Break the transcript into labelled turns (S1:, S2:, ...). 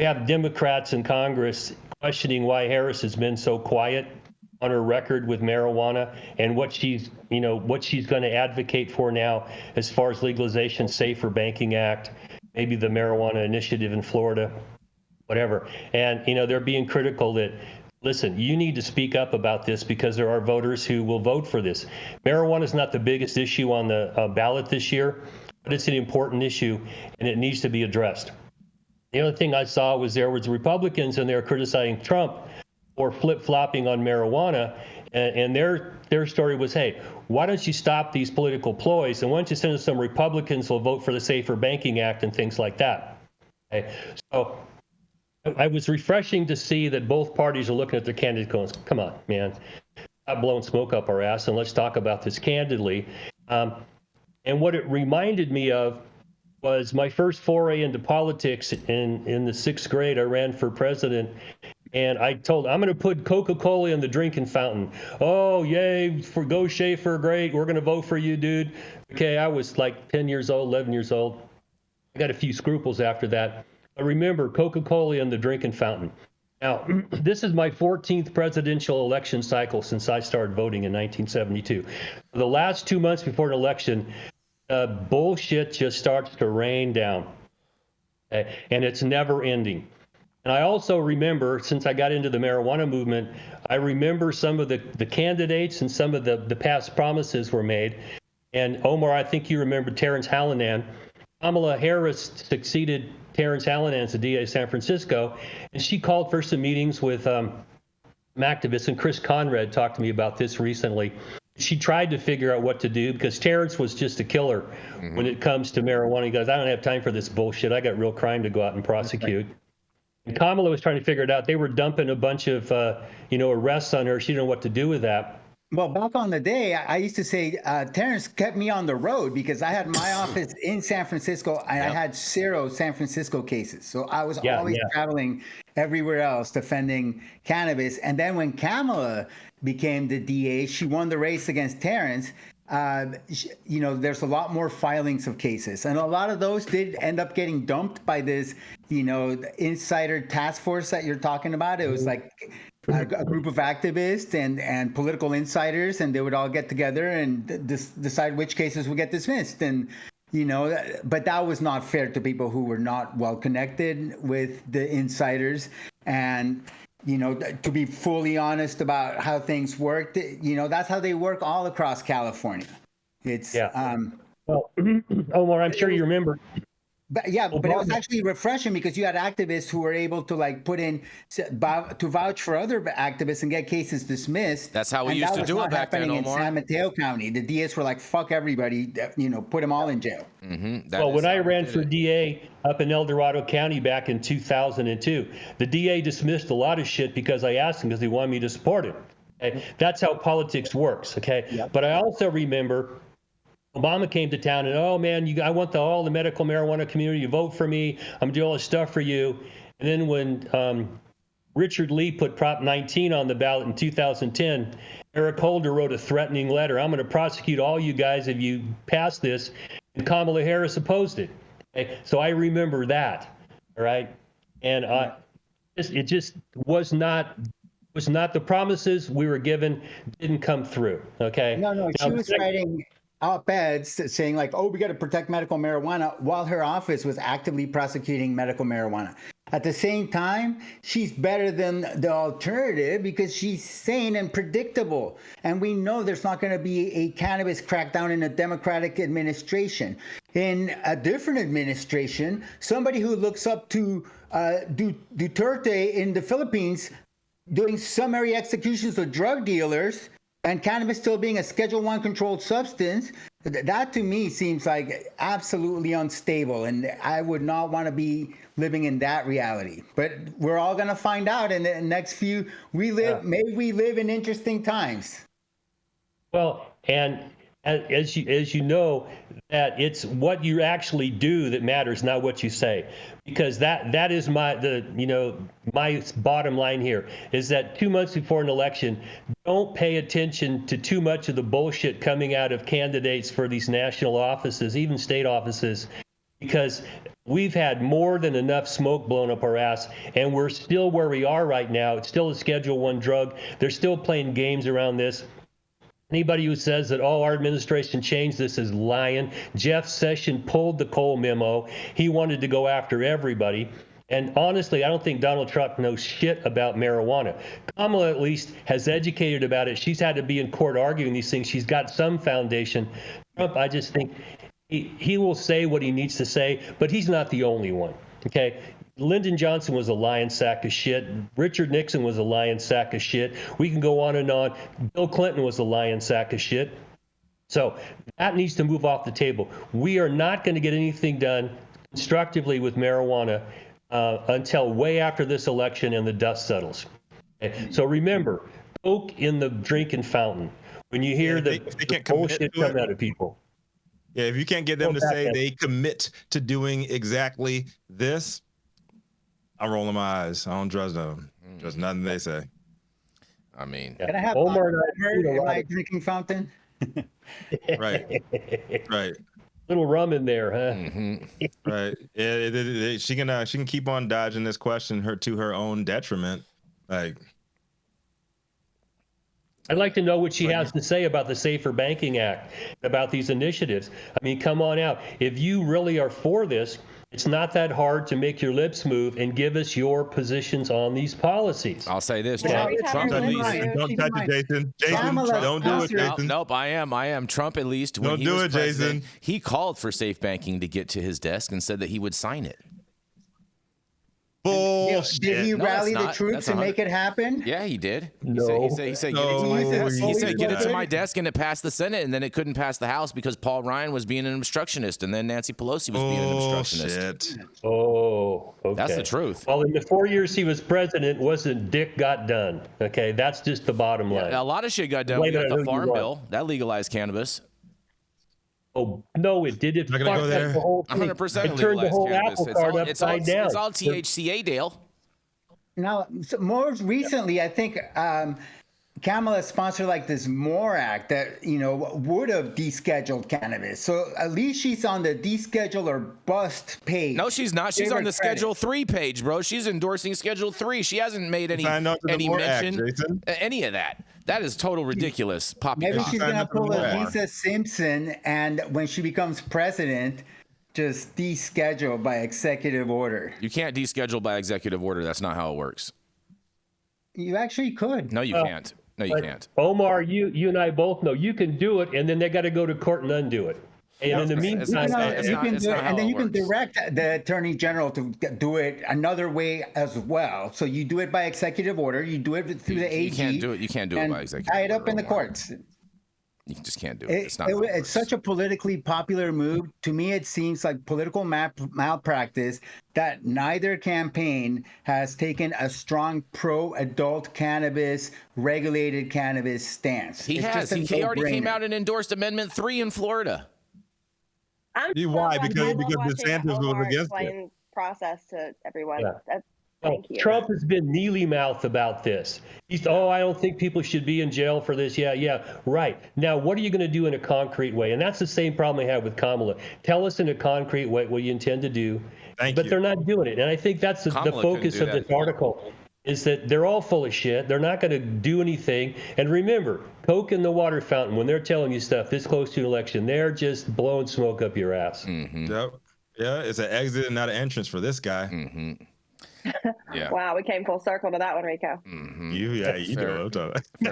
S1: we have Democrats in Congress questioning why Harris has been so quiet on her record with marijuana and what she's going to advocate for now as far as legalization, Safer Banking Act, maybe the marijuana initiative in Florida, whatever. And, they're being critical that, listen, you need to speak up about this because there are voters who will vote for this. Marijuana is not the biggest issue on the ballot this year, but it's an important issue and it needs to be addressed. The other thing I saw was there was Republicans and they're criticizing Trump for flip-flopping on marijuana, and their story was, hey, why don't you stop these political ploys, and why don't you send us some Republicans who will vote for the Safer Banking Act and things like that. Okay? So I was refreshing to see that both parties are looking at their candidates going, come on, man, stop blowing smoke up our ass, and let's talk about this candidly. And what it reminded me of was my first foray into politics in the 6th grade. I ran for president. And I told, I'm going to put Coca-Cola in the drinking fountain. Oh, yay, for go Schafer, great. We're going to vote for you, dude. Okay, I was like 10 years old, 11 years old. I got a few scruples after that. But remember, Coca-Cola in the drinking fountain. Now, this is my 14th presidential election cycle since I started voting in 1972. The last 2 months before an election, bullshit just starts to rain down. Okay? And it's never ending. And I also remember, since I got into the marijuana movement, I remember some of the candidates and some of the past promises were made. And Omar, I think you remember Terrence Hallinan. Kamala Harris succeeded Terrence Hallinan as the DA of San Francisco, and she called for some meetings with activists, and Chris Conrad talked to me about this recently. She tried to figure out what to do because Terrence was just a killer when it comes to marijuana. He goes, I don't have time for this bullshit. I got real crime to go out and prosecute. And Kamala was trying to figure it out. They were dumping a bunch of, arrests on her. She didn't know what to do with that.
S2: Well, back on the day, I used to say Terrence kept me on the road because I had my office in San Francisco and I had 0 San Francisco cases. So I was always traveling everywhere else defending cannabis. And then when Kamala became the DA, she won the race against Terrence. There's a lot more filings of cases, and a lot of those did end up getting dumped by this, insider task force that you're talking about. It was like a group of activists and political insiders, and they would all get together and decide which cases would get dismissed. And, but that was not fair to people who were not well connected with the insiders. And to be fully honest about how things worked, that's how they work all across California. It's
S1: well, Omar, I'm sure you remember.
S2: But it was actually refreshing because you had activists who were able to put in to vouch for other activists and get cases dismissed.
S3: That's how we used to do it back then, Omar.
S2: In San Mateo County, the DAs were like, "Fuck everybody," put them all in jail.
S1: Well, when I ran for DA up in El Dorado County back in 2002, the DA dismissed a lot of shit because I asked him because he wanted me to support him. Okay? That's how politics works. Okay, but I also remember Obama came to town and, oh man, I want all the medical marijuana community to vote for me. I'm gonna do all this stuff for you. And then when Richard Lee put Prop 19 on the ballot in 2010, Eric Holder wrote a threatening letter. I'm gonna prosecute all you guys if you pass this. And Kamala Harris opposed it. Okay? So I remember that. All right. And it just was not the promises we were given didn't come through. Okay.
S2: No, she was writing op-eds saying we got to protect medical marijuana while her office was actively prosecuting medical marijuana. At the same time, she's better than the alternative because she's sane and predictable. And we know there's not going to be a cannabis crackdown in a Democratic administration. In a different administration, somebody who looks up to Duterte in the Philippines doing summary executions of drug dealers and cannabis still being a Schedule I controlled substance, that to me seems like absolutely unstable. And I would not want to be living in that reality. But we're all going to find out in the next few, maybe we live in interesting times.
S1: Well, and as you know, that it's what you actually do that matters, not what you say, because that is my bottom line here is that 2 months before an election, don't pay attention to too much of the bullshit coming out of candidates for these national offices, even state offices, because we've had more than enough smoke blown up our ass, and we're still where we are right now. It's still a Schedule I drug. They're still playing games around this. Anybody who says that, our administration changed this is lying. Jeff Sessions pulled the Cole memo. He wanted to go after everybody. And honestly, I don't think Donald Trump knows shit about marijuana. Kamala at least has educated about it. She's had to be in court arguing these things. She's got some foundation. Trump, I just think he will say what he needs to say, but he's not the only one. Okay. Lyndon Johnson was a lying sack of shit. Richard Nixon was a lying sack of shit. We can go on and on. Bill Clinton was a lying sack of shit. So that needs to move off the table. We are not going to get anything done constructively with marijuana until way after this election and the dust settles. Okay? So remember, Coke in the drinking fountain. When you hear the bullshit come out of people.
S3: Yeah, if you can't get them to say they commit to doing exactly this, I'm rolling my eyes. I don't trust them. Trust nothing they say.
S4: I mean,
S2: can I have Omar in my drinking fountain?
S3: Right.
S1: Little rum in there, huh?
S3: Mm-hmm. Right. Yeah, she can keep on dodging this question to her own detriment. Like,
S1: I'd like to know what she has to say about the Safer Banking Act, about these initiatives. I mean, come on out. If you really are for this, it's not that hard to make your lips move and give us your positions on these policies.
S4: I'll say this.
S3: Trump at least. Don't touch it, Jason. Jason, don't do it, Jason.
S4: Nope, I am. Trump at least.
S3: Don't do it, Jason.
S4: He called for safe banking to get to his desk and said that he would sign it.
S3: Bullshit.
S2: Did he rally the troops and make it happen?
S4: Yeah, he did.
S1: No.
S4: He said, get it to my desk, and it passed the Senate, and then it couldn't pass the House because Paul Ryan was being an obstructionist, and then Nancy Pelosi was being an obstructionist.
S1: Oh, okay.
S4: That's the truth.
S1: Well, in the 4 years he was president, wasn't Dick got done. Okay, that's just the bottom line.
S4: A lot of shit got done. We got the Farm Bill. That legalized cannabis.
S1: Oh, no, it did. It
S3: not gonna go there.
S4: 100%.
S1: It turned the whole apple cart upside down.
S4: It's all THCA, Dale.
S2: Now, more recently, I think Kamala sponsored like this MORE Act that, would have descheduled cannabis. So at least she's on the deschedule or bust page.
S4: No, she's not. She's on the Schedule 3 page, bro. She's endorsing Schedule 3. She hasn't made any mention, any of that. That is total ridiculous.
S2: Maybe she's going to pull a Lisa Simpson, and when she becomes president, just deschedule by executive order.
S4: You can't deschedule by executive order. That's not how it works.
S2: You actually could.
S4: No, you can't. No, you can't.
S1: Omar, you and I both know you can do it, and then they got to go to court and undo it. And in the meantime,
S2: you can direct the attorney general to do it another way as well. So you do it by executive order. You do it through the AG.
S4: You can't do it. You can't do it by executive order.
S2: Tie it up in the courts.
S4: You just can't do it.
S2: It's such a politically popular move. To me, it seems like political malpractice that neither campaign has taken a strong pro-adult cannabis, regulated cannabis stance.
S4: He has. He already came out and endorsed Amendment 3 in Florida.
S3: Why? Because DeSantis was against it.
S5: Process to everyone.
S1: Yeah.
S5: Thank you.
S1: Trump has been mealy-mouthed about this. He's, I don't think people should be in jail for this. Yeah, right. Now, what are you going to do in a concrete way? And that's the same problem I have with Kamala. Tell us in a concrete way what you intend to do. But they're not doing it. And I think that's the focus of this article, is that they're all full of shit. They're not going to do anything. And remember, Coke in the water fountain, when they're telling you stuff this close to an election, they're just blowing smoke up your ass.
S3: Mm-hmm. Yep. Yeah, it's an exit and not an entrance for this guy.
S4: Mm-hmm. Yeah.
S5: Wow, we came full circle to that one, Rico.
S4: Mm-hmm.
S3: You do.